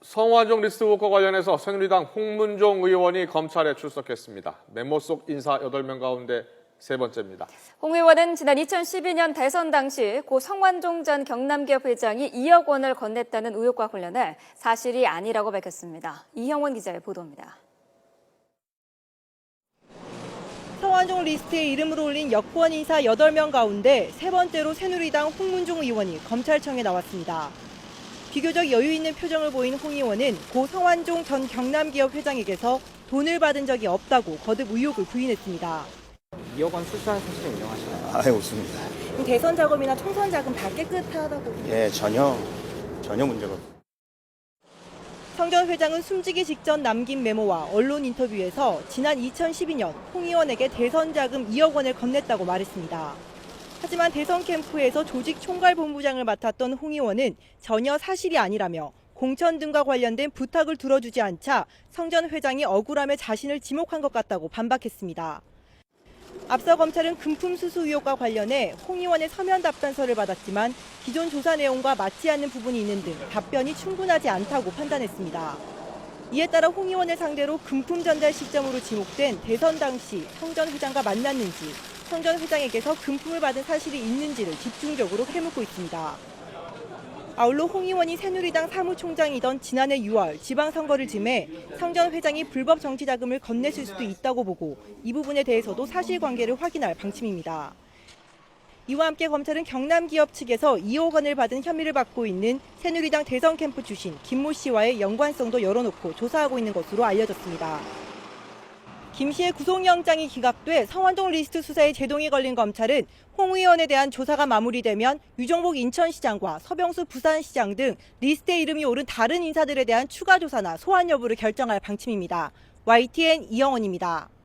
성완종 리스트 의혹과 관련해서 새누리당 홍문종 의원이 검찰에 출석했습니다. 메모 속 인사 8명 가운데 세 번째입니다. 홍 의원은 지난 2012년 대선 당시 고 성완종 전 경남기업 회장이 2억 원을 건넸다는 의혹과 관련해 사실이 아니라고 밝혔습니다. 이형원 기자의 보도입니다. 성완종 리스트에 이름을 올린 여권 인사 8명 가운데 세 번째로 새누리당 홍문종 의원이 검찰청에 나왔습니다. 비교적 여유 있는 표정을 보인 홍 의원은 고 성완종 전 경남기업 회장에게서 돈을 받은 적이 없다고 거듭 의혹을 부인했습니다. 2억 원 수수한 사실을 인정하시나요? 아예 없습니다. 대선 자금이나 총선 자금 다 깨끗하다고. 예, 전혀 문제가 없습니다. 성 전 회장은 숨지기 직전 남긴 메모와 언론 인터뷰에서 지난 2012년 홍 의원에게 대선 자금 2억 원을 건넸다고 말했습니다. 하지만 대선 캠프에서 조직 총괄본부장을 맡았던 홍 의원은 전혀 사실이 아니라며 공천 등과 관련된 부탁을 들어주지 않자 성 전 회장이 억울함에 자신을 지목한 것 같다고 반박했습니다. 앞서 검찰은 금품 수수 의혹과 관련해 홍 의원의 서면 답변서를 받았지만 기존 조사 내용과 맞지 않는 부분이 있는 등 답변이 충분하지 않다고 판단했습니다. 이에 따라 홍 의원을 상대로 금품 전달 시점으로 지목된 대선 당시 성 전 회장과 만났는지, 성 전 회장에게서 금품을 받은 사실이 있는지를 집중적으로 캐묻고 있습니다. 아울러 홍 의원이 새누리당 사무총장이던 지난해 6월 지방선거를 즈음해 성 전 회장이 불법 정치자금을 건넸을 수도 있다고 보고 이 부분에 대해서도 사실관계를 확인할 방침입니다. 이와 함께 검찰은 경남기업 측에서 2억 원을 받은 혐의를 받고 있는 새누리당 대선 캠프 출신 김모 씨와의 연관성도 열어놓고 조사하고 있는 것으로 알려졌습니다. 김 씨의 구속영장이 기각돼 성완종 리스트 수사에 제동이 걸린 검찰은 홍 의원에 대한 조사가 마무리되면 유정복 인천시장과 서병수 부산시장 등 리스트에 이름이 오른 다른 인사들에 대한 추가 조사나 소환 여부를 결정할 방침입니다. YTN 이영원입니다.